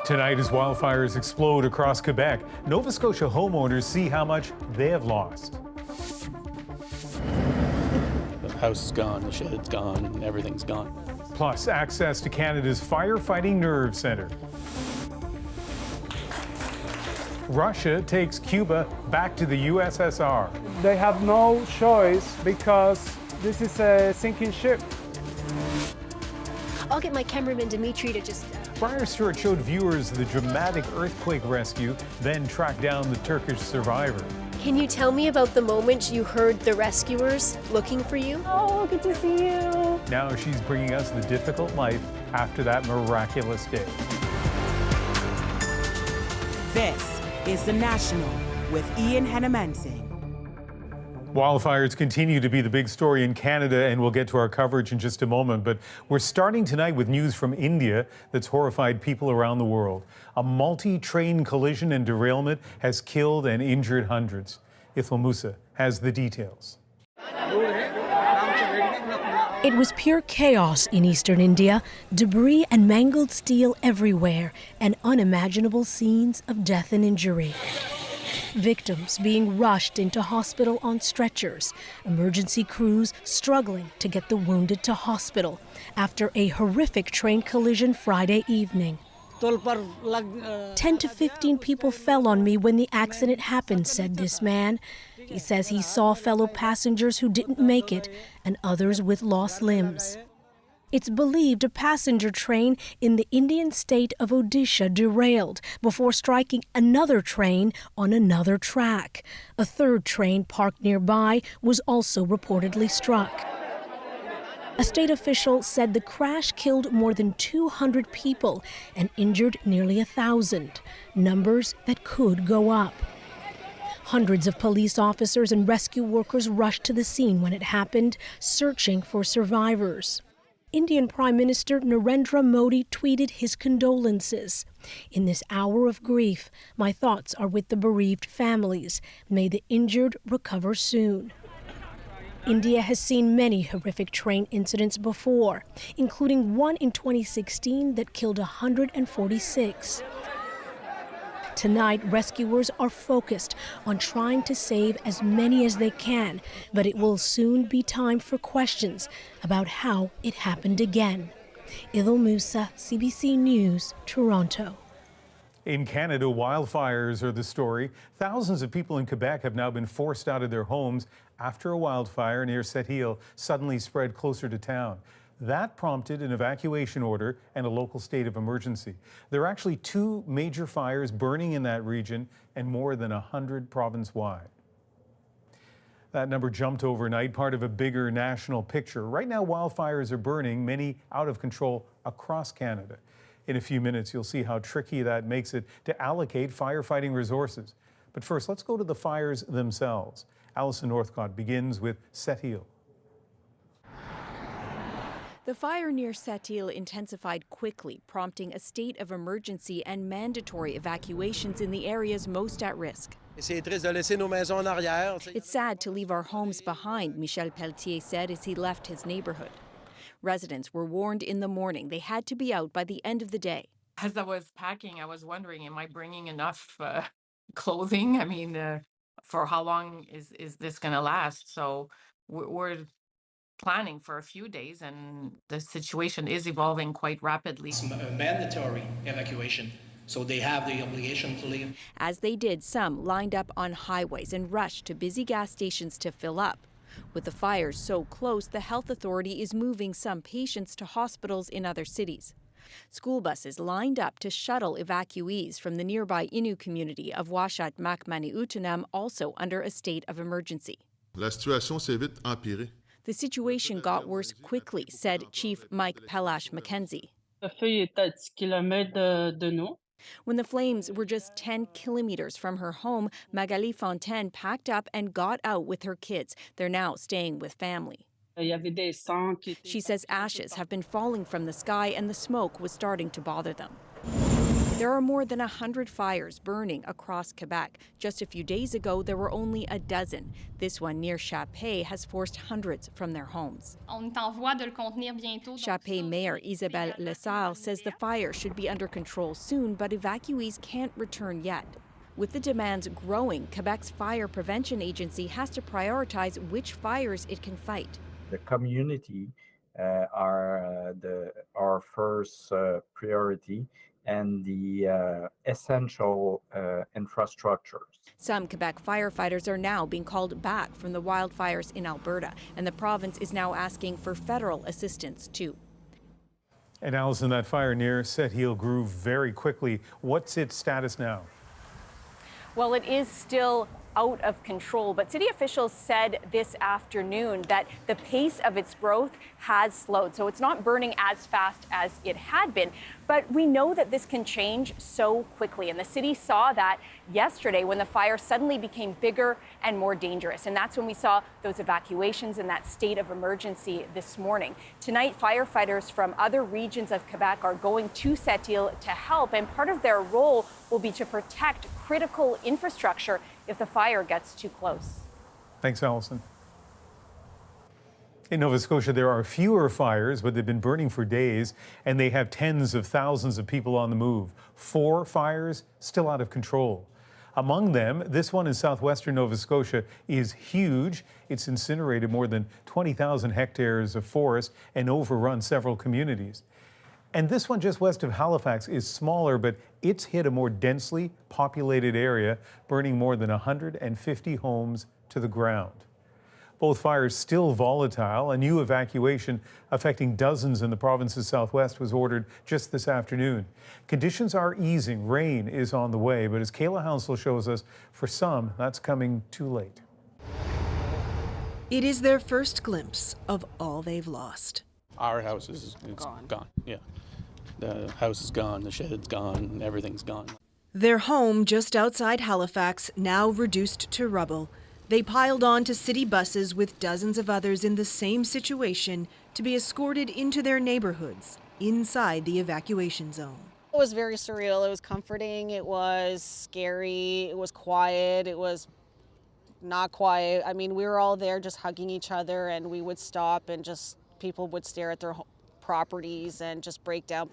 Tonight, as wildfires explode across Quebec, Nova Scotia homeowners see how much they have lost. The house is gone, the shed's gone, everything's gone. Plus, access to Canada's firefighting nerve center. Russia takes Cuba back to the USSR. They have no choice because this is a sinking ship. I'll get my cameraman Dimitri to just... Briar Stewart showed viewers the dramatic earthquake rescue, then tracked down the Turkish survivor. Can you tell me about the moment you heard the rescuers looking for you? Oh, good to see you. Now she's bringing us the difficult life after that miraculous day. This is The National with Ian Hennemansi. Wildfires continue to be the big story in Canada, and we'll get to our coverage in just a moment. But we're starting tonight with news from India that's horrified people around the world. A multi-train collision and derailment has killed and injured hundreds. Ithil Musa has the details. It was pure chaos in eastern India, debris and mangled steel everywhere, and unimaginable scenes of death and injury. Victims being rushed into hospital on stretchers, emergency crews struggling to get the wounded to hospital after a horrific train collision Friday evening. 10 to 15 people fell on me when the accident happened, said this man. He says he saw fellow passengers who didn't make it and others with lost limbs. It's believed a passenger train in the Indian state of Odisha derailed before striking another train on another track. A third train parked nearby was also reportedly struck. A state official said the crash killed more than 200 people and injured nearly 1,000, numbers that could go up. Hundreds of police officers and rescue workers rushed to the scene when it happened, searching for survivors. Indian Prime Minister Narendra Modi tweeted his condolences. In this hour of grief, my thoughts are with the bereaved families. May the injured recover soon. India has seen many horrific train incidents before, including one in 2016 that killed 146. Tonight, rescuers are focused on trying to save as many as they can, but it will soon be time for questions about how it happened again. Ithil Musa, CBC News, Toronto. In Canada, wildfires are the story. Thousands of people in Quebec have now been forced out of their homes after a wildfire near Sept-Îles suddenly spread closer to town. That prompted an evacuation order and a local state of emergency. There are actually 2 major fires burning in that region and more than 100 province-wide. That number jumped overnight, part of a bigger national picture. Right now, wildfires are burning, many out of control across Canada. In a few minutes, you'll see how tricky that makes it to allocate firefighting resources. But first, let's go to the fires themselves. Alison Northcott begins with Sept-Îles. The fire near Sept-Îles intensified quickly, prompting a state of emergency and mandatory evacuations in the areas most at risk. It's sad to leave our homes behind, Michel Pelletier said as he left his neighborhood. Residents were warned in the morning they had to be out by the end of the day. As I was packing, I was wondering, am I bringing enough clothing? I mean, for how long is this going to last? So we're planning for a few days, and the situation is evolving quite rapidly. It's a mandatory evacuation, so they have the obligation to leave. As they did, some lined up on highways and rushed to busy gas stations to fill up. With the fires so close, the health authority is moving some patients to hospitals in other cities. School buses lined up to shuttle evacuees from the nearby Innu community of Washat Makmaniutanam, also under a state of emergency. La situation s'est vite empirée. The situation got worse quickly, said Chief Mike Pelash McKenzie. When the flames were just 10 kilometers from her home, Magali Fontaine packed up and got out with her kids. They're now staying with family. She says ashes have been falling from the sky and the smoke was starting to bother them. There are more than 100 fires burning across Quebec. Just a few days ago, there were only a dozen. This one near Chapay has forced hundreds from their homes. Chapay Mayor Isabelle Lessard says the fire should be under control soon, but evacuees can't return yet. With the demands growing, Quebec's Fire Prevention Agency has to prioritize which fires it can fight. The community are our first priority, and the essential infrastructures. Some Quebec firefighters are now being called back from the wildfires in Alberta, and the province is now asking for federal assistance too. And Allison, that fire near Sept-Îles grew very quickly. What's its status now? Well, it is still out of control, but city officials said this afternoon that the pace of its growth has slowed. So it's not burning as fast as it had been, but we know that this can change so quickly. And the city saw that yesterday when the fire suddenly became bigger and more dangerous. And that's when we saw those evacuations and that state of emergency this morning. Tonight, firefighters from other regions of Quebec are going to Sept-Îles to help, and part of their role will be to protect critical infrastructure if the fire gets too close. Thanks, Allison. In Nova Scotia, there are fewer fires, but they've been burning for days, and they have tens of thousands of people on the move. 4 fires still out of control. Among them, this one in southwestern Nova Scotia is huge. It's incinerated more than 20,000 hectares of forest and overrun several communities. And this one just west of Halifax is smaller, but it's hit a more densely populated area, burning more than 150 homes to the ground. Both fires still volatile. A new evacuation affecting dozens in the province's southwest was ordered just this afternoon. Conditions are easing. Rain is on the way, but as Kayla Hounsel shows us, for some, that's coming too late. It is their first glimpse of all they've lost. Our house is gone. Yeah. The house is gone, the shed's gone, everything's gone. Their home just outside Halifax, now reduced to rubble. They piled onto city buses with dozens of others in the same situation to be escorted into their neighborhoods inside the evacuation zone. It was very surreal. It was comforting. It was scary. It was quiet. It was not quiet. I mean, we were all there just hugging each other, and we would stop and just people would stare at their properties and just break down.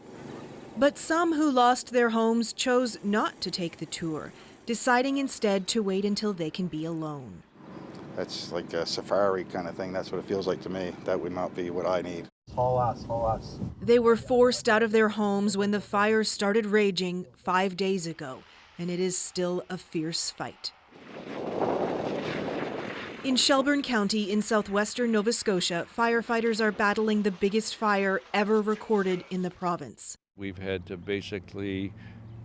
But some who lost their homes chose not to take the tour, deciding instead to wait until they can be alone. That's like a safari kind of thing. That's what it feels like to me. That would not be what I need. All us. They were forced out of their homes when the fires started raging 5 days ago, and it is still a fierce fight. In Shelburne County in southwestern Nova Scotia, firefighters are battling the biggest fire ever recorded in the province. We've had to basically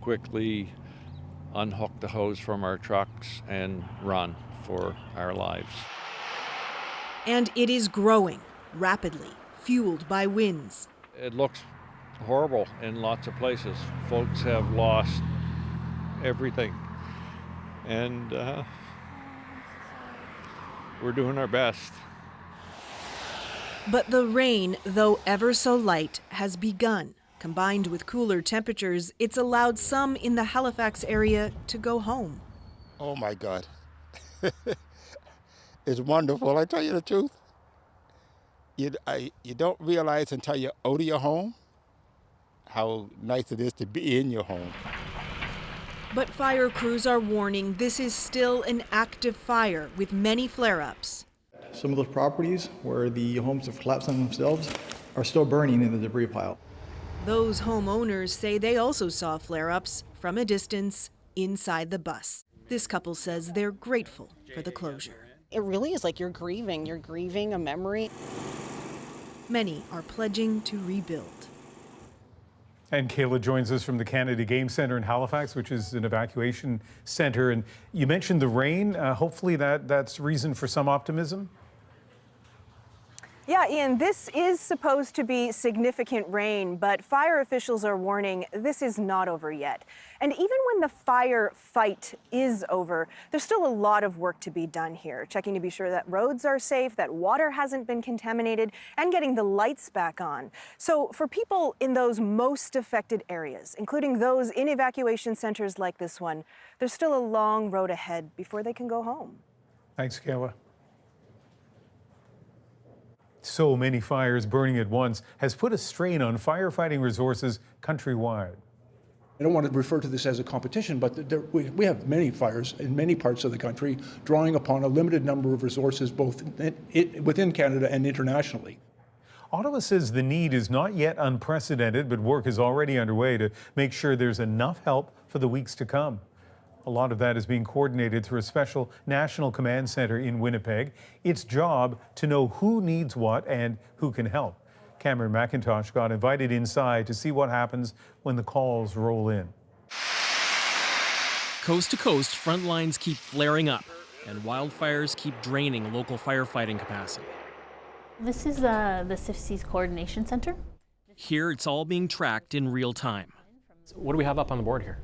quickly unhook the hose from our trucks and run for our lives. And it is growing rapidly, fueled by winds. It looks horrible in lots of places. Folks have lost everything. And we're doing our best. But the rain, though ever so light, has begun. Combined with cooler temperatures, it's allowed some in the Halifax area to go home. Oh my God. It's wonderful. I tell you the truth. You don't realize until you're out of your home how nice it is to be in your home. But fire crews are warning this is still an active fire with many flare-ups. Some of those properties where the homes have collapsed on themselves are still burning in the debris pile. Those homeowners say they also saw flare-ups from a distance inside the bus. This couple says they're grateful for the closure. It really is like you're grieving a memory. Many are pledging to rebuild. And Kayla joins us from the Canada Game Centre in Halifax, which is an evacuation centre. And you mentioned the rain. Hopefully that's reason for some optimism. Yeah, Ian, this is supposed to be significant rain, but fire officials are warning this is not over yet. And even when the fire fight is over, there's still a lot of work to be done here, checking to be sure that roads are safe, that water hasn't been contaminated, and getting the lights back on. So for people in those most affected areas, including those in evacuation centers like this one, there's still a long road ahead before they can go home. Thanks, Kayla. So many fires burning at once has put a strain on firefighting resources countrywide. I don't want to refer to this as a competition, but we have many fires in many parts of the country, drawing upon a limited number of resources both within Canada and internationally. Ottawa says the need is not yet unprecedented, but work is already underway to make sure there's enough help for the weeks to come. A lot of that is being coordinated through a special national command center in Winnipeg. Its job to know who needs what and who can help. Cameron McIntosh got invited inside to see what happens when the calls roll in. Coast to coast, front lines keep flaring up, and wildfires keep draining local firefighting capacity. This is the CBC's coordination center. Here, it's all being tracked in real time. So what do we have up on the board here?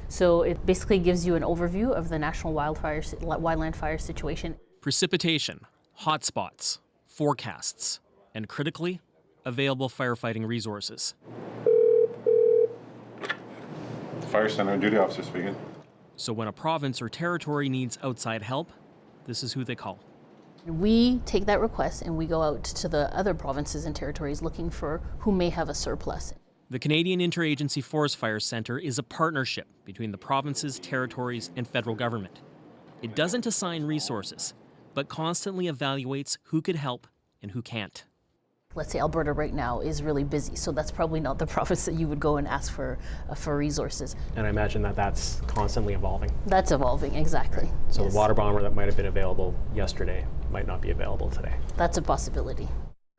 So it basically gives you an overview of the national wildland fire situation. Precipitation, hotspots, forecasts, and critically, available firefighting resources. Fire Center duty officer speaking. So when a province or territory needs outside help, this is who they call. We take that request and we go out to the other provinces and territories looking for who may have a surplus. The Canadian Interagency Forest Fire Centre is a partnership between the provinces, territories, and federal government. It doesn't assign resources, but constantly evaluates who could help and who can't. Let's say Alberta right now is really busy, so that's probably not the province that you would go and ask for resources. And I imagine that that's constantly evolving. That's evolving, exactly. Right. So yes. The water bomber that might have been available yesterday might not be available today. That's a possibility.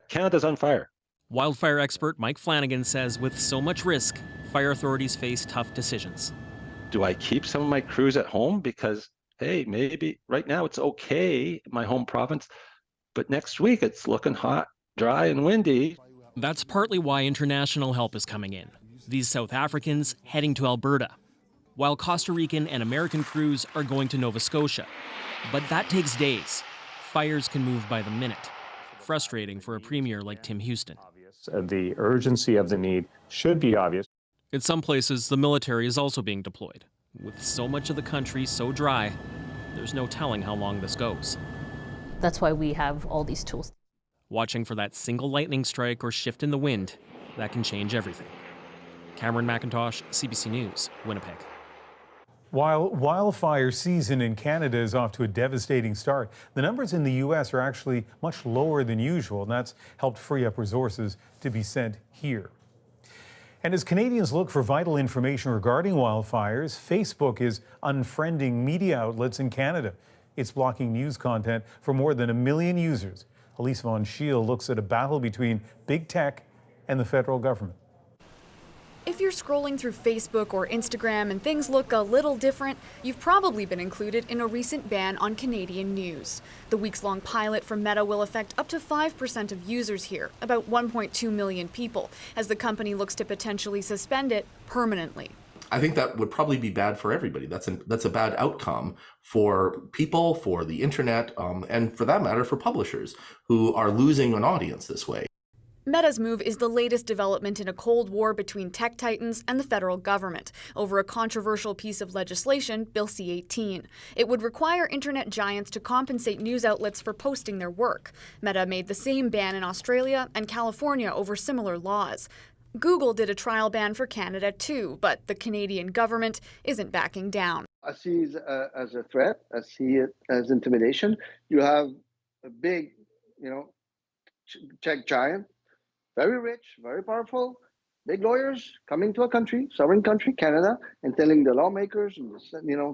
Canada's on fire. Wildfire expert Mike Flanagan says with so much risk, fire authorities face tough decisions. Do I keep some of my crews at home because, hey, maybe right now it's okay in my home province, but next week it's looking hot, dry, and windy? That's partly why international help is coming in. These South Africans heading to Alberta, while Costa Rican and American crews are going to Nova Scotia. But that takes days. Fires can move by the minute. Frustrating for a premier like Tim Houston. The urgency of the need should be obvious. In some places, the military is also being deployed. With so much of the country so dry, there's no telling how long this goes. That's why we have all these tools. Watching for that single lightning strike or shift in the wind, that can change everything. Cameron McIntosh, CBC News, Winnipeg. While wildfire season in Canada is off to a devastating start, the numbers in the U.S. are actually much lower than usual, and that's helped free up resources to be sent here. And as Canadians look for vital information regarding wildfires, Facebook is unfriending media outlets in Canada. It's blocking news content for more than 1 million users. Elise Von Schiele looks at a battle between big tech and the federal government. If you're scrolling through Facebook or Instagram and things look a little different, you've probably been included in a recent ban on Canadian news. The weeks-long pilot from Meta will affect up to 5% of users here, about 1.2 million people, as the company looks to potentially suspend it permanently. I think that would probably be bad for everybody. That's a bad outcome for people, for the internet, and for that matter, for publishers who are losing an audience this way. Meta's move is the latest development in a Cold War between tech titans and the federal government over a controversial piece of legislation, Bill C-18. It would require internet giants to compensate news outlets for posting their work. Meta made the same ban in Australia and California over similar laws. Google did a trial ban for Canada too, but the Canadian government isn't backing down. I see it as a threat. I see it as intimidation. You have a big, tech giant, very rich, very powerful, big lawyers coming to a country, sovereign country, Canada, and telling the lawmakers and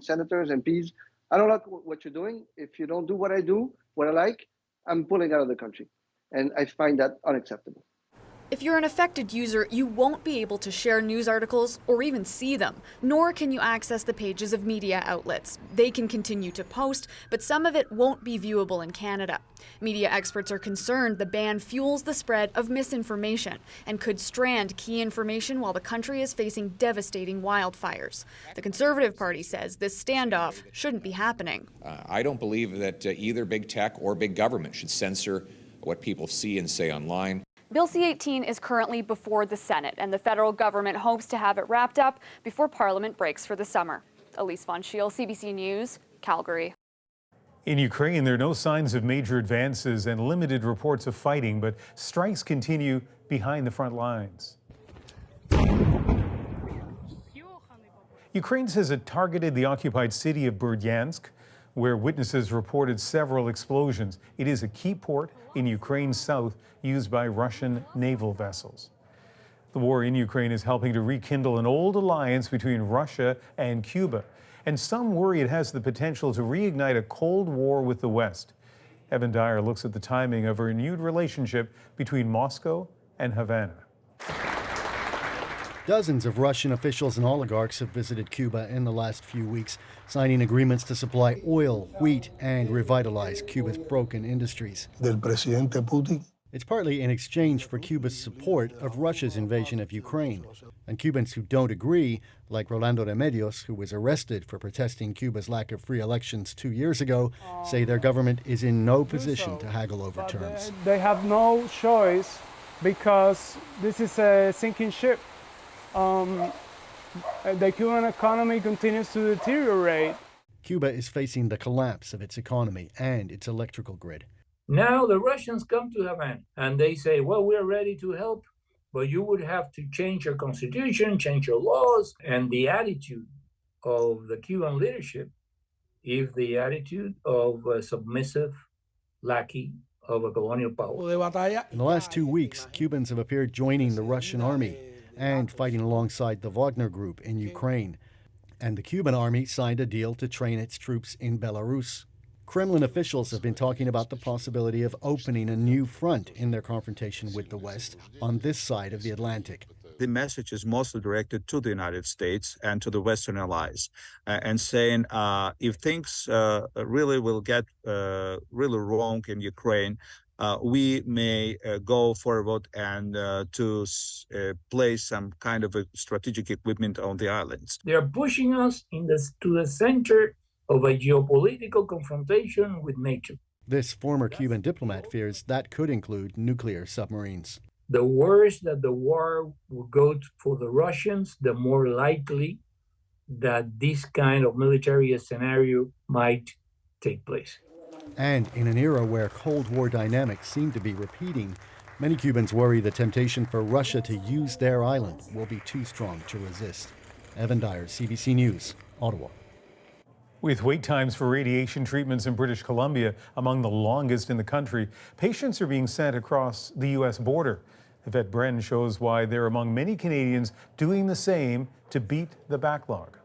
senators, MPs, I don't like what you're doing. If you don't do what I do, what I like, I'm pulling out of the country. And I find that unacceptable. If you're an affected user, you won't be able to share news articles or even see them, nor can you access the pages of media outlets. They can continue to post, but some of it won't be viewable in Canada. Media experts are concerned the ban fuels the spread of misinformation and could strand key information while the country is facing devastating wildfires. The Conservative Party says this standoff shouldn't be happening. I don't believe that either big tech or big government should censor what people see and say online. Bill C-18 is currently before the Senate, and the federal government hopes to have it wrapped up before Parliament breaks for the summer. Elise Von Schiel, CBC News, Calgary. In Ukraine, there are no signs of major advances and limited reports of fighting, but strikes continue behind the front lines. Ukraine says it targeted the occupied city of Berdyansk, where witnesses reported several explosions. It is a key port in Ukraine's south used by Russian naval vessels. The war in Ukraine is helping to rekindle an old alliance between Russia and Cuba, and some worry it has the potential to reignite a Cold War with the West. Evan Dyer looks at the timing of a renewed relationship between Moscow and Havana. Dozens of Russian officials and oligarchs have visited Cuba in the last few weeks, signing agreements to supply oil, wheat, and revitalize Cuba's broken industries. Del presidente Putin. It's partly in exchange for Cuba's support of Russia's invasion of Ukraine. And Cubans who don't agree, like Rolando Remedios, who was arrested for protesting Cuba's lack of free elections 2 years ago, say their government is in no position to haggle over terms. They have no choice because this is a sinking ship. The Cuban economy continues to deteriorate. Cuba is facing the collapse of its economy and its electrical grid. Now the Russians come to Havana and they say, well, we're ready to help, but you would have to change your constitution, change your laws. And the attitude of the Cuban leadership is the attitude of a submissive lackey of a colonial power. In the last 2 weeks, Cubans have appeared joining the Russian army and fighting alongside the Wagner Group in Ukraine. And the Cuban army signed a deal to train its troops in Belarus. Kremlin officials have been talking about the possibility of opening a new front in their confrontation with the West on this side of the Atlantic. The message is mostly directed to the United States and to the Western allies, and saying if things really will get really wrong in Ukraine, we may go forward and to place some kind of a strategic equipment on the islands. They are pushing us to the center of a geopolitical confrontation with NATO. This former Cuban diplomat fears that could include nuclear submarines. The worse that the war will go for the Russians, the more likely that this kind of military scenario might take place. And in an era where Cold War dynamics seem to be repeating, many Cubans worry the temptation for Russia to use their island will be too strong to resist. Evan Dyer, CBC News, Ottawa. With wait times for radiation treatments in British Columbia among the longest in the country, patients are being sent across the U.S. border. Yvette Bren shows why they're among many Canadians doing the same to beat the backlog.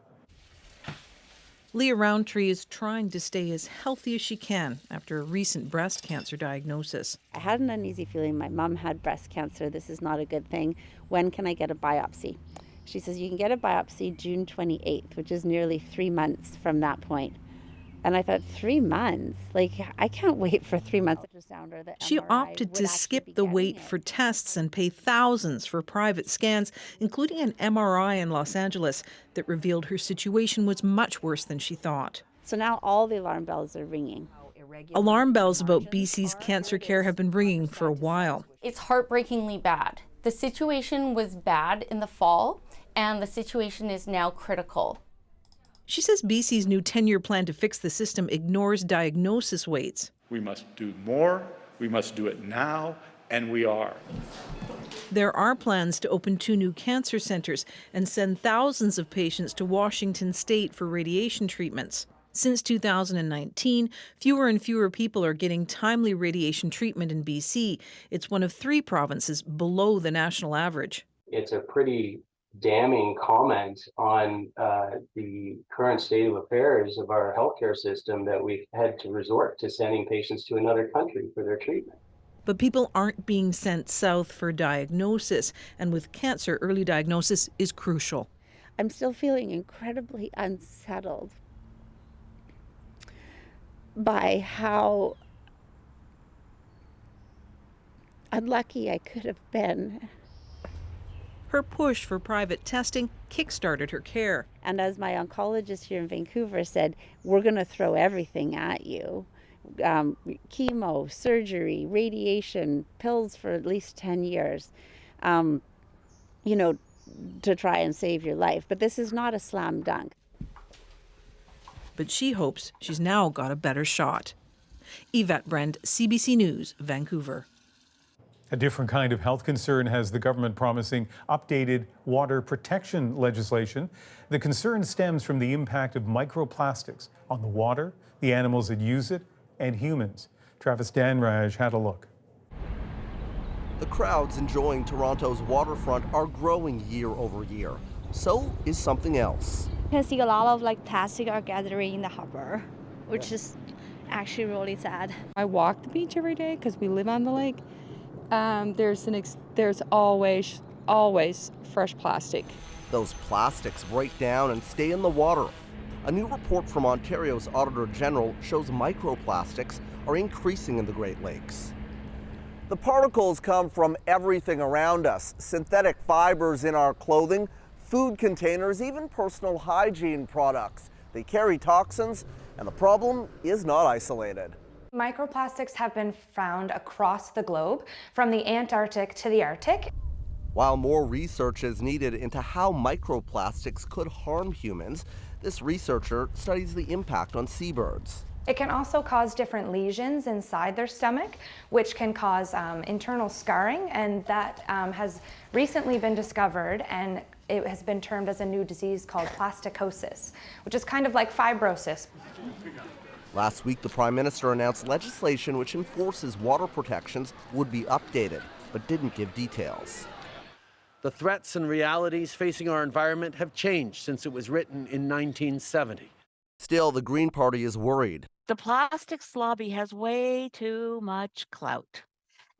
Leah Roundtree is trying to stay as healthy as she can after a recent breast cancer diagnosis. I had an uneasy feeling. My mom had breast cancer. This is not a good thing. When can I get a biopsy? She says, you can get a biopsy June 28th, which is nearly 3 months from that point. And I thought, 3 months? Like, I can't wait for 3 months. She opted to skip the wait for tests and pay thousands for private scans, including an MRI in Los Angeles that revealed her situation was much worse than she thought. So now all the alarm bells are ringing. Alarm bells about BC's cancer care have been ringing for a while. It's heartbreakingly bad. The situation was bad in the fall, and the situation is now critical. She says BC's new 10-year plan to fix the system ignores diagnosis waits. We must do more, we must do it now, and we are. There are plans to open 2 new cancer centers and send thousands of patients to Washington State for radiation treatments. Since 2019, fewer and fewer people are getting timely radiation treatment in BC. It's one of 3 provinces below the national average. It's a pretty damning comment on the current state of affairs of our healthcare system that we've had to resort to sending patients to another country for their treatment. But people aren't being sent south for diagnosis, and with cancer, early diagnosis is crucial. I'm still feeling incredibly unsettled by how unlucky I could have been. Her push for private testing kickstarted her care. And as my oncologist here in Vancouver said, we're going to throw everything at you. Chemo, surgery, radiation, pills for at least 10 years, to try and save your life. But this is not a slam dunk. But she hopes she's now got a better shot. Yvette Brand, CBC News, Vancouver. A different kind of health concern has the government promising updated water protection legislation. The concern stems from the impact of microplastics on the water, the animals that use it, and humans. Travis Danraj had a look. The crowds enjoying Toronto's waterfront are growing year over year. So is something else. You can see a lot of plastic are gathering in the harbor, which is actually really sad. I walk the beach every day because we live on the lake. There's always fresh plastic. Those plastics break down and stay in the water. A new report from Ontario's Auditor General shows microplastics are increasing in the Great Lakes. The particles come from everything around us: synthetic fibers in our clothing, food containers, even personal hygiene products. They carry toxins, and the problem is not isolated. Microplastics have been found across the globe, from the Antarctic to the Arctic. While more research is needed into how microplastics could harm humans, this researcher studies the impact on seabirds. It can also cause different lesions inside their stomach, which can cause internal scarring, and that has recently been discovered, and it has been termed as a new disease called plasticosis, which is kind of like fibrosis. Last week, the Prime Minister announced legislation which enforces water protections would be updated, but didn't give details. The threats and realities facing our environment have changed since it was written in 1970. Still, the Green Party is worried. The plastics lobby has way too much clout,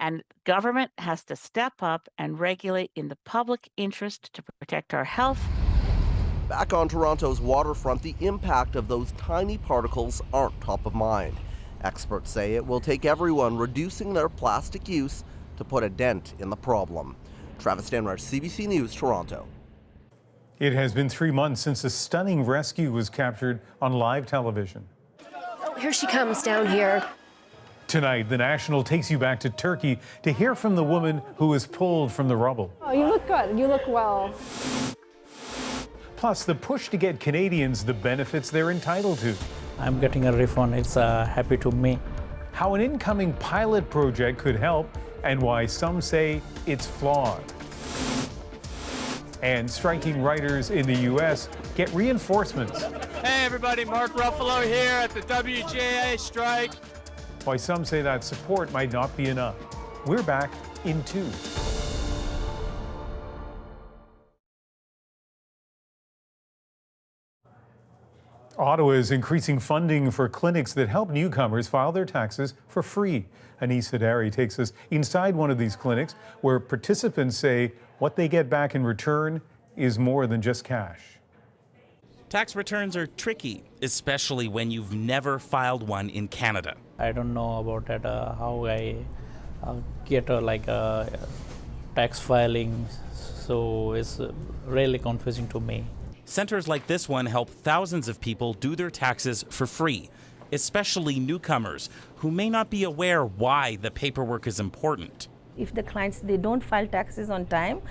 and government has to step up and regulate in the public interest to protect our health. Back on Toronto's waterfront, the impact of those tiny particles aren't top of mind. Experts say it will take everyone reducing their plastic use to put a dent in the problem. Travis Danraj, CBC News, Toronto. It has been 3 months since a stunning rescue was captured on live television. Oh, here she comes down here. Tonight, The National takes you back to Turkey to hear from the woman who was pulled from the rubble. Oh, you look good. You look well. Plus, the push to get Canadians the benefits they're entitled to. I'm getting a refund. It's happy to me. How an incoming pilot project could help, and why some say it's flawed. And striking writers in the U.S. get reinforcements. Hey everybody, Mark Ruffalo here at the WGA strike. Why some say that support might not be enough. We're back in 2. Ottawa is increasing funding for clinics that help newcomers file their taxes for free. Anis Hadari takes us inside one of these clinics where participants say what they get back in return is more than just cash. Tax returns are tricky, especially when you've never filed one in Canada. I don't know about that, how I get tax filing, so it's really confusing to me. Centers like this one help thousands of people do their taxes for free, especially newcomers who may not be aware why the paperwork is important. If the clients, they don't file taxes on time,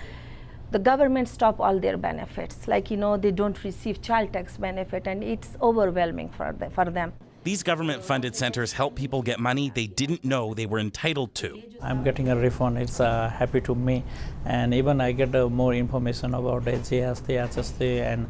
the government stop all their benefits. They don't receive child tax benefit, and it's overwhelming for them. These government-funded centers help people get money they didn't know they were entitled to. I'm getting a refund. It's happy to me. And even I get more information about the GST, HST, and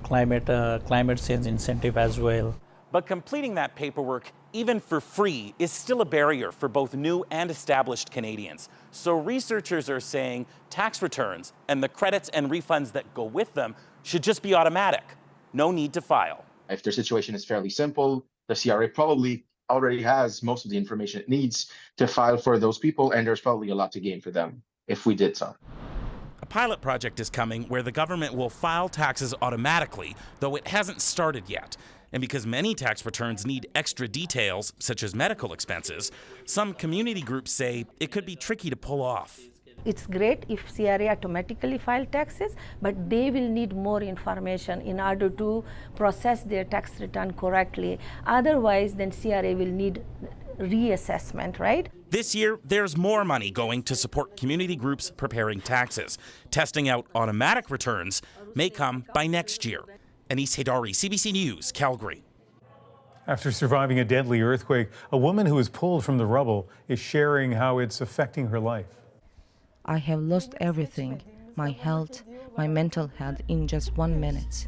climate change incentive as well. But completing that paperwork, even for free, is still a barrier for both new and established Canadians. So researchers are saying tax returns and the credits and refunds that go with them should just be automatic. No need to file. If their situation is fairly simple, the CRA probably already has most of the information it needs to file for those people, and there's probably a lot to gain for them if we did so. A pilot project is coming where the government will file taxes automatically, though it hasn't started yet. And because many tax returns need extra details, such as medical expenses, some community groups say it could be tricky to pull off. It's great if CRA automatically file taxes, but they will need more information in order to process their tax return correctly. Otherwise, then CRA will need reassessment, right? This year, there's more money going to support community groups preparing taxes. Testing out automatic returns may come by next year. Anis Haidari, CBC News, Calgary. After surviving a deadly earthquake, a woman who was pulled from the rubble is sharing how it's affecting her life. I have lost everything, my health, my mental health in just 1 minute.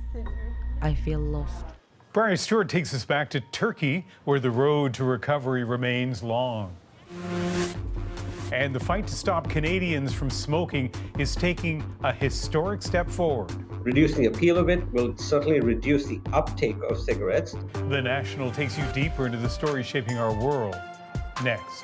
I feel lost. Briar Stewart takes us back to Turkey, where the road to recovery remains long. And the fight to stop Canadians from smoking is taking a historic step forward. Reducing the appeal of it will certainly reduce the uptake of cigarettes. The National takes you deeper into the stories shaping our world. Next.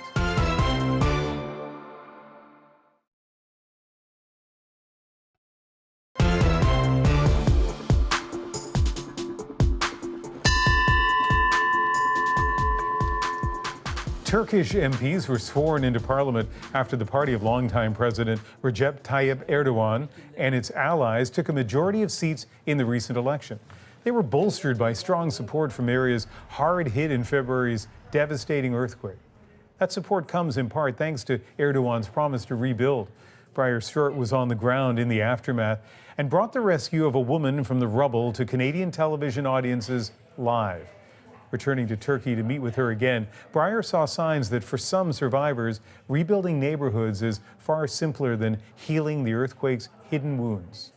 Turkish MPs were sworn into parliament after the party of longtime President Recep Tayyip Erdogan and its allies took a majority of seats in the recent election. They were bolstered by strong support from areas hard hit in February's devastating earthquake. That support comes in part thanks to Erdogan's promise to rebuild. Briar Stewart was on the ground in the aftermath and brought the rescue of a woman from the rubble to Canadian television audiences live. Returning to Turkey to meet with her again, Briar saw signs that for some survivors, rebuilding neighborhoods is far simpler than healing the earthquake's hidden wounds.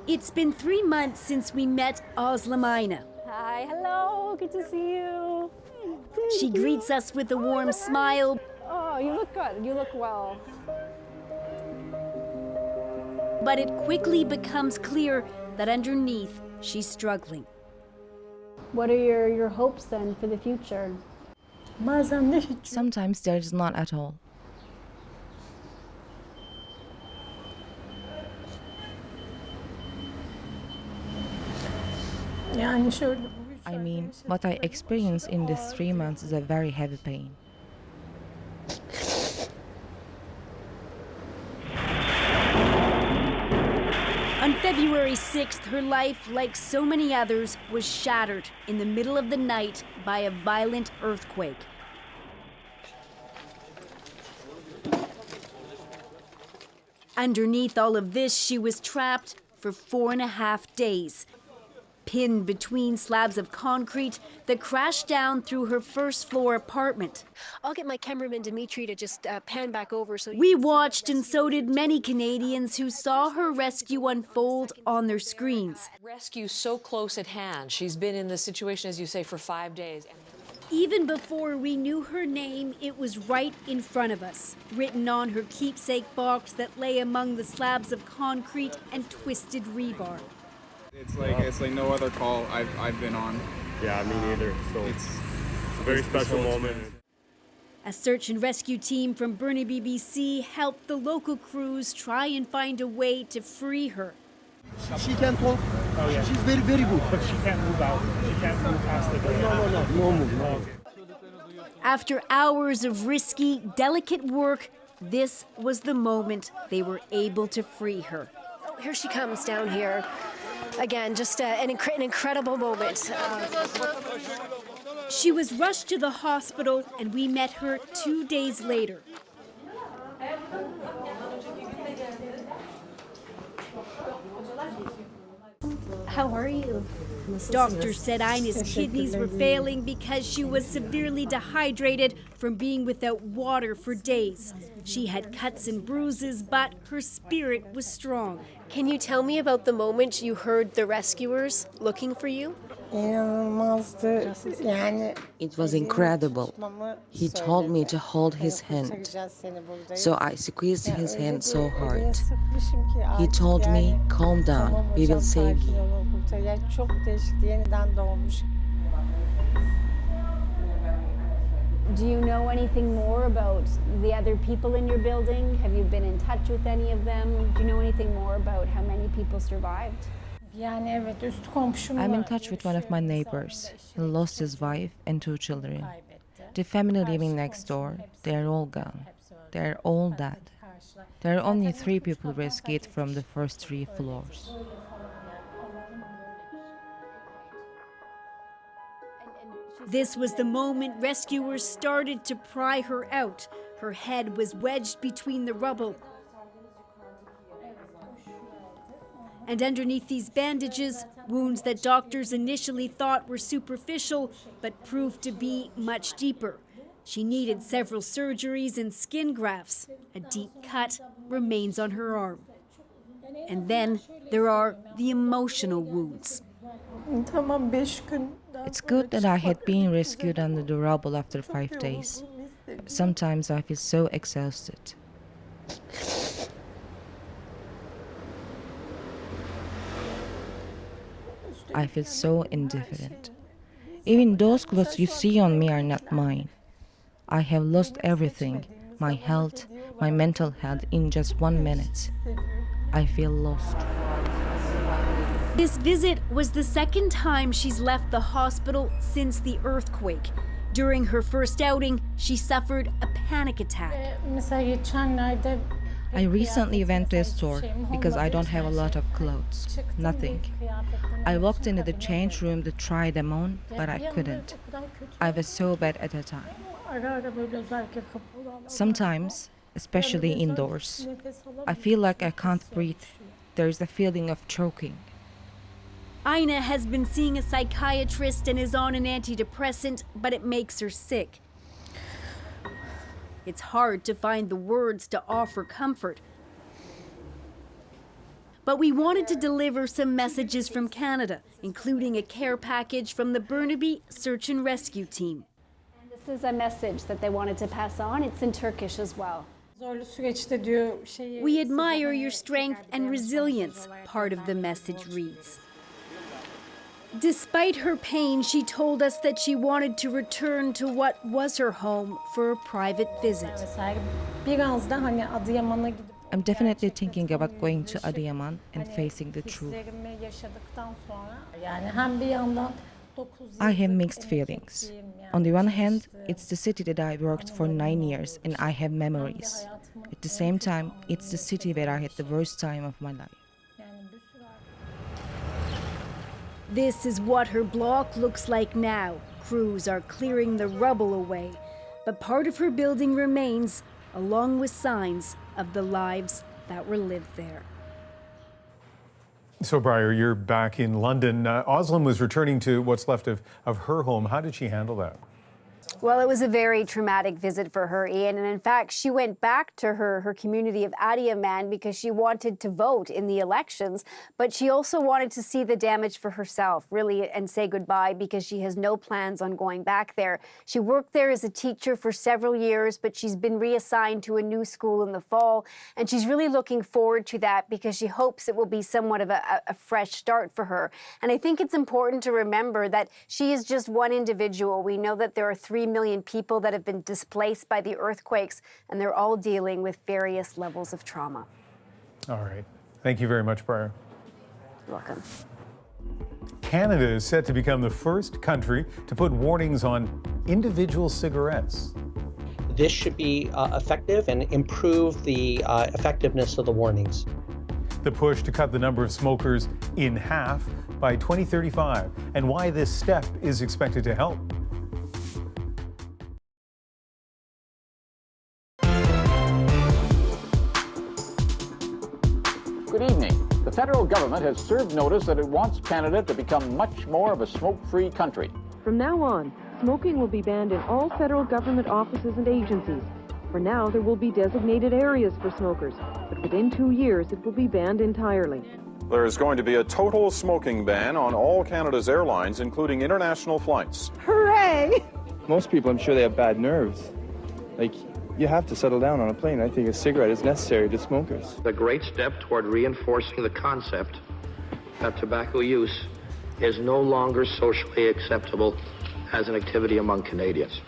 It's been 3 months since we met Özlemina. Hi, hello, good to see you. She greets us with a warm smile. Oh, you look good, you look well. But it quickly becomes clear that underneath, she's struggling. What are your hopes then for the future? Sometimes there is not at all. I mean, what I experienced in these 3 months is a very heavy pain. On February 6th, her life, like so many others, was shattered in the middle of the night by a violent earthquake. Underneath all of this, she was trapped for 4.5 days, pinned between slabs of concrete that crashed down through her first-floor apartment. I'll get my cameraman Dimitri to just pan back over so we watched, and so did many Canadians who saw her rescue unfold on their screens. Rescue so close at hand. She's been in this situation, as you say, for 5 days. Even before we knew her name, it was right in front of us, written on her keepsake box that lay among the slabs of concrete and twisted rebar. It's like no other call I've been on. Yeah, me neither. So it's a very special moment. A search and rescue team from Burnaby, BC helped the local crews try and find a way to free her. She can talk. Oh, yeah. She's very, very good. But she can't move out. She can't move past the door. No move. No. After hours of risky, delicate work, this was the moment they were able to free her. Oh, here she comes down here. Again, just an incredible moment. She was rushed to the hospital, and we met her 2 days later. How are you? Doctors said Ina's kidneys were failing because she was severely dehydrated from being without water for days. She had cuts and bruises, but her spirit was strong. Can you tell me about the moment you heard the rescuers looking for you? It was incredible. He told me to hold his hand. So I squeezed his hand so hard. He told me, calm down, we will save you. Do you know anything more about the other people in your building? Have you been in touch with any of them? Do you know anything more about how many people survived? I'm in touch with one of my neighbors. He lost his wife and 2 children. The family living next door, they are all gone. They are all dead. There are only 3 people rescued from the first 3 floors. This was the moment rescuers started to pry her out. Her head was wedged between the rubble. And underneath these bandages, wounds that doctors initially thought were superficial, but proved to be much deeper. She needed several surgeries and skin grafts. A deep cut remains on her arm. And then there are the emotional wounds. It's good that I had been rescued under the rubble after 5 days. Sometimes I feel so exhausted. I feel so indifferent. Even those clothes you see on me are not mine. I have lost everything, my health, my mental health in just 1 minute. I feel lost. This visit was the second time she's left the hospital since the earthquake. During her first outing, she suffered a panic attack. I recently went to a store because I don't have a lot of clothes. Nothing. I walked into the change room to try them on, but I couldn't. I was so bad at the time. Sometimes, especially indoors, I feel like I can't breathe. There's a feeling of choking. Ina has been seeing a psychiatrist and is on an antidepressant, but it makes her sick. It's hard to find the words to offer comfort. But we wanted to deliver some messages from Canada, including a care package from the Burnaby Search and Rescue Team. And this is a message that they wanted to pass on. It's in Turkish as well. We admire your strength and resilience, part of the message reads. Despite her pain, she told us that she wanted to return to what was her home for a private visit. I'm definitely thinking about going to Adıyaman and facing the truth. I have mixed feelings. On the one hand, it's the city that I worked for 9 years and I have memories. At the same time, it's the city where I had the worst time of my life. This is what her block looks like now. Crews are clearing the rubble away, but part of her building remains, along with signs of the lives that were lived there. So, Briar, you're back in London. Özlem was returning to what's left of her home. How did she handle that? Well, it was a very traumatic visit for her, Ian. And in fact, she went back to her community of Adıyaman because she wanted to vote in the elections. But she also wanted to see the damage for herself, really, and say goodbye because she has no plans on going back there. She worked there as a teacher for several years, but she's been reassigned to a new school in the fall. And she's really looking forward to that because she hopes it will be somewhat of a fresh start for her. And I think it's important to remember that she is just one individual. We know that there are 3 million people that have been displaced by the earthquakes, and they're all dealing with various levels of trauma. All right. Thank you very much, Briar. You're welcome. Canada is set to become the first country to put warnings on individual cigarettes. This should be effective and improve the effectiveness of the warnings. The push to cut the number of smokers in half by 2035, and why this step is expected to help. Good evening. The federal government has served notice that it wants Canada to become much more of a smoke-free country. From now on, smoking will be banned in all federal government offices and agencies. For now, there will be designated areas for smokers, but within 2 years, it will be banned entirely. There is going to be a total smoking ban on all Canada's airlines, including international flights. Hooray! Most people, I'm sure they have bad nerves. Like, you have to settle down on a plane. I think a cigarette is necessary to smokers. A great step toward reinforcing the concept that tobacco use is no longer socially acceptable as an activity among Canadians.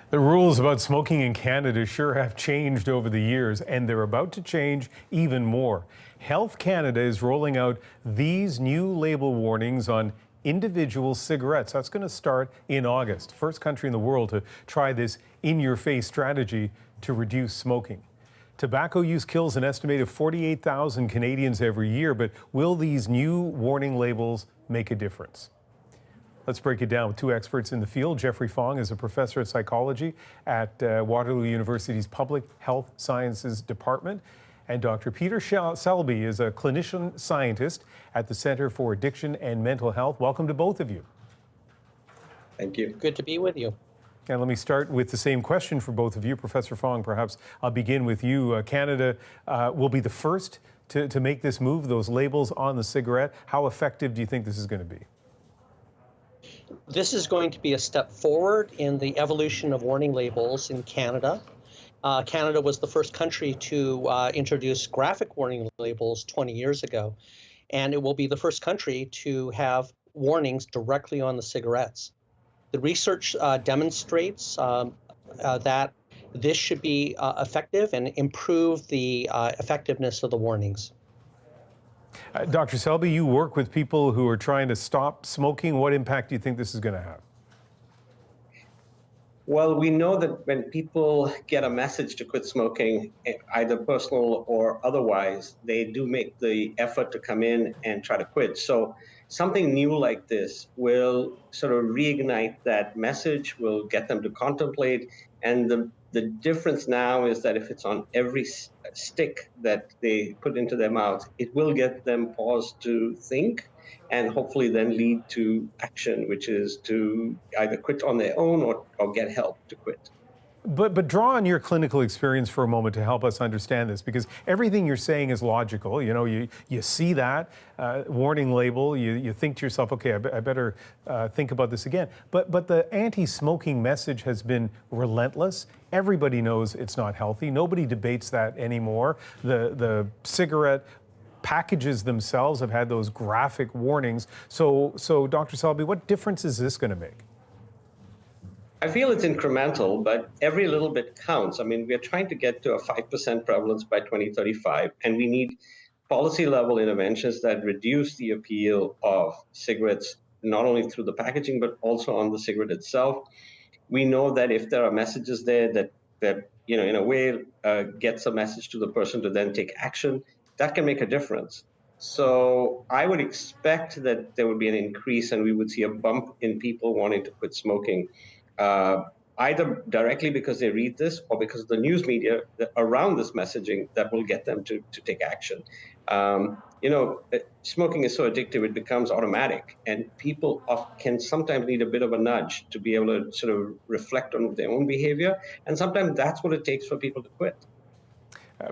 The rules about smoking in Canada sure have changed over the years, and they're about to change even more. Health Canada is rolling out these new label warnings on individual cigarettes. That's going to start in August. First country in the world to try this in-your-face strategy to reduce smoking. Tobacco use kills an estimated 48,000 Canadians every year, but will these new warning labels make a difference? Let's break it down with two experts in the field. Jeffrey Fong is a professor of psychology at Waterloo University's Public Health Sciences Department. And Dr. Peter Selby is a clinician scientist at the Centre for Addiction and Mental Health. Welcome to both of you. Thank you. Good to be with you. And let me start with the same question for both of you. Professor Fong, perhaps I'll begin with you. Canada will be the first to make this move, those labels on the cigarette. How effective do you think this is going to be? This is going to be a step forward in the evolution of warning labels in Canada. Canada was the first country to introduce graphic warning labels 20 years ago, and it will be the first country to have warnings directly on the cigarettes. The research demonstrates that this should be effective and improve the effectiveness of the warnings. Dr. Selby, you work with people who are trying to stop smoking. What impact do you think this is going to have? Well, we know that when people get a message to quit smoking, either personal or otherwise, they do make the effort to come in and try to quit. So something new like this will sort of reignite that message, will get them to contemplate. And the difference now is that if it's on every stick that they put into their mouth, it will get them pause to think and hopefully then lead to action, which is to either quit on their own or get help to quit. But draw on your clinical experience for a moment to help us understand this, because everything you're saying is logical. You know, you see that warning label, you think to yourself, okay, I better think about this again. But the anti-smoking message has been relentless. Everybody knows it's not healthy. Nobody debates that anymore. The cigarette packages themselves have had those graphic warnings. So Dr. Selby, what difference is this going to make? I feel it's incremental, but every little bit counts. I mean, we're trying to get to a 5% prevalence by 2035, and we need policy-level interventions that reduce the appeal of cigarettes, not only through the packaging, but also on the cigarette itself. We know that if there are messages there that you know, in a way, gets a message to the person to then take action, that can make a difference. So I would expect that there would be an increase and we would see a bump in people wanting to quit smoking, either directly because they read this or because of the news media around this messaging that will get them to take action. You know, smoking is so addictive, it becomes automatic, and people can sometimes need a bit of a nudge to be able to sort of reflect on their own behavior, and sometimes that's what it takes for people to quit.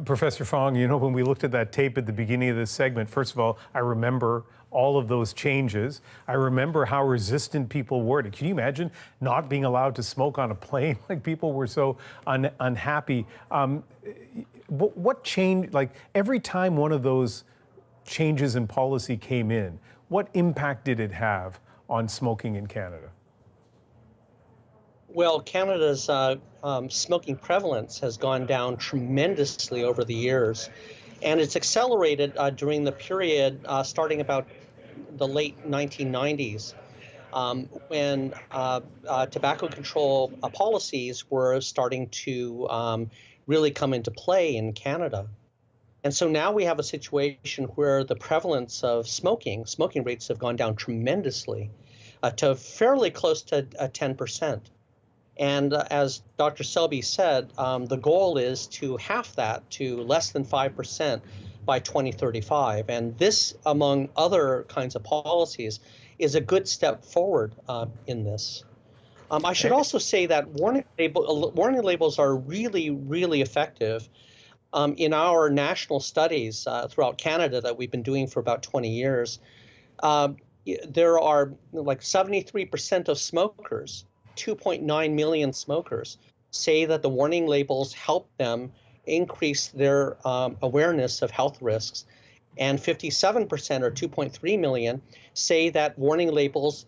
Professor Fong, you know, when we looked at that tape at the beginning of this segment, first of all, I remember all of those changes. I remember how resistant people were. Can you imagine not being allowed to smoke on a plane? Like, people were so unhappy. What changed? Like, every time one of those changes in policy came in, what impact did it have on smoking in Canada? Well, Canada's smoking prevalence has gone down tremendously over the years, and it's accelerated during the period starting about the late 1990s when tobacco control policies were starting to really come into play in Canada. And so now we have a situation where the prevalence of smoking rates have gone down tremendously to fairly close to 10%. And as Dr. Selby said, the goal is to half that to less than 5% by 2035. And this, among other kinds of policies, is a good step forward in this. I should also say that warning labels are really, really effective. In our national studies throughout Canada that we've been doing for about 20 years, there are like 73% of smokers, 2.9 million smokers, say that the warning labels help them increase their awareness of health risks. And 57%, or 2.3 million, say that warning labels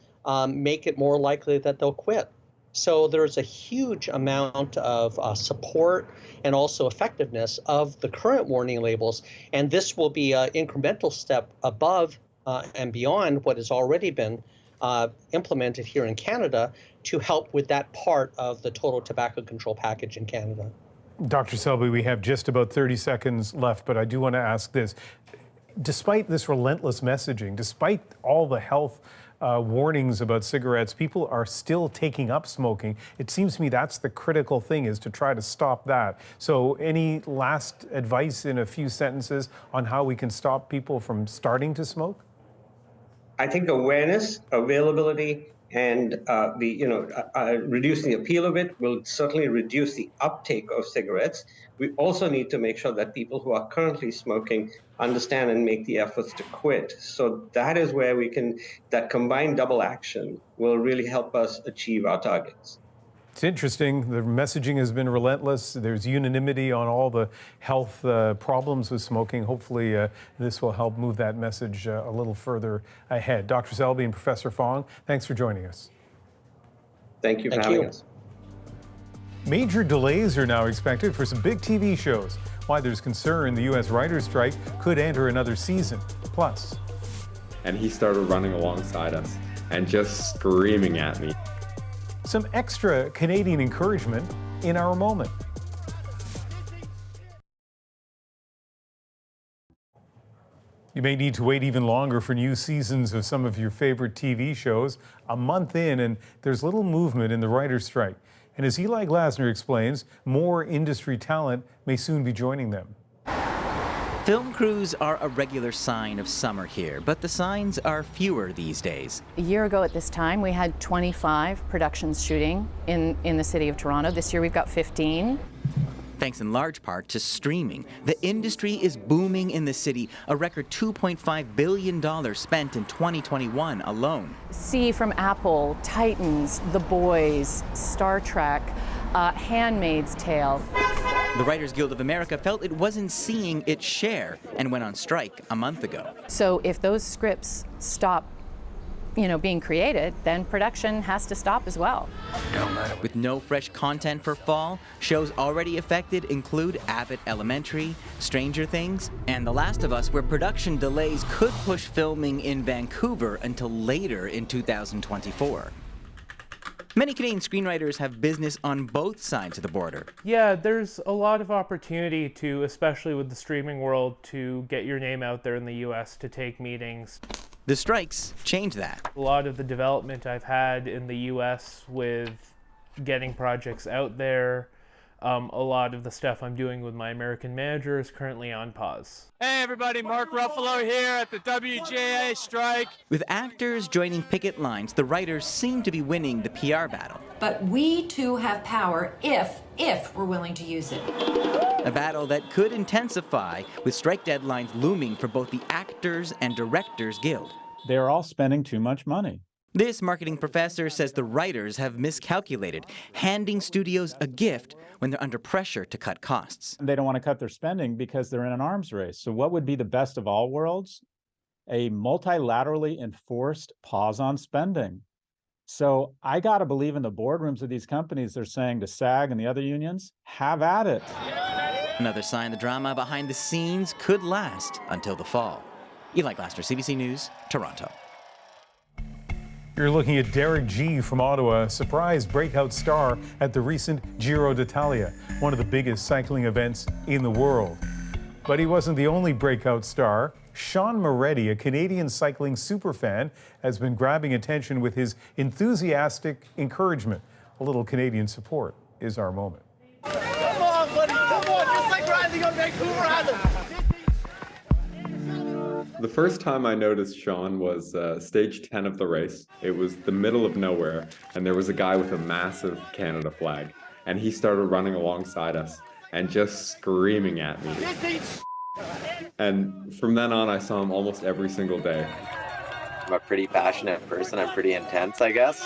make it more likely that they'll quit. So there's a huge amount of support and also effectiveness of the current warning labels. And this will be an incremental step above and beyond what has already been implemented here in Canada to help with that part of the total tobacco control package in Canada. Dr. Selby, we have just about 30 seconds left, but I do want to ask this. Despite this relentless messaging, despite all the health warnings about cigarettes, people are still taking up smoking. It seems to me that's the critical thing, is to try to stop that. So any last advice in a few sentences on how we can stop people from starting to smoke? I think awareness, availability, and reducing the appeal of it will certainly reduce the uptake of cigarettes. We also need to make sure that people who are currently smoking understand and make the efforts to quit. So that is where that combined double action will really help us achieve our targets. It's interesting. The messaging has been relentless. There's unanimity on all the health problems with smoking. Hopefully, this will help move that message a little further ahead. Dr. Selby and Professor Fong, thanks for joining us. Thank you for having us. Major delays are now expected for some big TV shows. Why there's concern the U.S. writers' strike could enter another season. Plus. And he started running alongside us and just screaming at me. Some extra Canadian encouragement in our moment. You may need to wait even longer for new seasons of some of your favorite TV shows. A month in, and there's little movement in the writers' strike. And as Eli Glasner explains, more industry talent may soon be joining them. Film crews are a regular sign of summer here, but the signs are fewer these days. A year ago at this time, we had 25 productions shooting in the city of Toronto. This year we've got 15. Thanks in large part to streaming. The industry is booming in the city, a record $2.5 billion spent in 2021 alone. See from Apple, Titans, The Boys, Star Trek, Handmaid's Tale. The Writers Guild of America felt it wasn't seeing its share and went on strike a month ago. So if those scripts stop, being created, then production has to stop as well. With no fresh content for fall, shows already affected include Abbott Elementary, Stranger Things, and The Last of Us, where production delays could push filming in Vancouver until later in 2024. Many Canadian screenwriters have business on both sides of the border. Yeah, there's a lot of opportunity to, especially with the streaming world, to get your name out there in the US, to take meetings. The strikes change that. A lot of the development I've had in the US with getting projects out there, a lot of the stuff I'm doing with my American manager is currently on pause. Hey everybody, Mark Ruffalo here at the WGA strike. With actors joining picket lines, the writers seem to be winning the PR battle. But we too have power if we're willing to use it. A battle that could intensify with strike deadlines looming for both the Actors and Directors Guild. They're all spending too much money. This marketing professor says the writers have miscalculated, handing studios a gift when they're under pressure to cut costs. They don't want to cut their spending because they're in an arms race. So what would be the best of all worlds? A multilaterally enforced pause on spending. So I got to believe in the boardrooms of these companies, they're saying to SAG and the other unions, have at it. Another sign the drama behind the scenes could last until the fall. Eli Glasner, CBC News, Toronto. You're looking at Derek G. from Ottawa, a surprise breakout star at the recent Giro Italia, one of the biggest cycling events in the world. But he wasn't the only breakout star. Sean Moretti, a Canadian cycling superfan, has been grabbing attention with his enthusiastic encouragement. A little Canadian support is our moment. Come on, buddy, come on, just like riding on Vancouver Island. The first time I noticed Sean was stage 10 of the race. It was the middle of nowhere, and there was a guy with a massive Canada flag, and he started running alongside us and just screaming at me. And from then on, I saw him almost every single day. I'm a pretty passionate person. I'm pretty intense, I guess.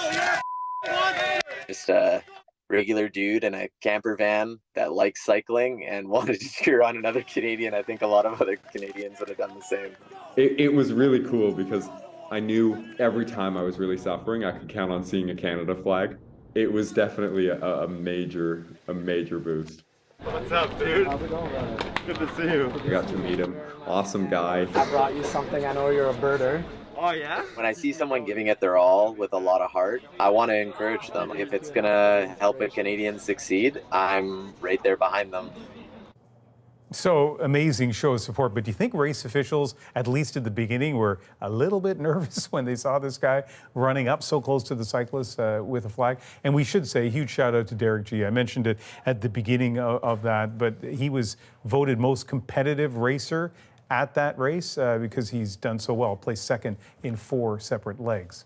Just a regular dude in a camper van that likes cycling and wanted to cheer on another Canadian. I think a lot of other Canadians would have done the same. It was really cool because I knew every time I was really suffering, I could count on seeing a Canada flag. It was definitely a major boost. What's up, dude? How's it going, brother? Good to see you. I got to meet him. Awesome guy. I brought you something. I know you're a birder. Oh, yeah? When I see someone giving it their all with a lot of heart, I want to encourage them. If it's going to help a Canadian succeed, I'm right there behind them. So amazing show of support, but do you think race officials, at least at the beginning, were a little bit nervous when they saw this guy running up so close to the cyclists with a flag? And we should say a huge shout out to Derek G. I mentioned it at the beginning of that, but he was voted most competitive racer at that race because he's done so well, placed second in 4 separate legs.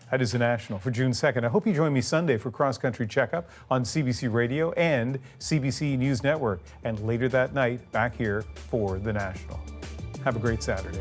That is the National for June 2nd. I hope you join me Sunday for Cross Country Checkup on CBC Radio and CBC News Network, and later that night back here for the National. Have a great Saturday.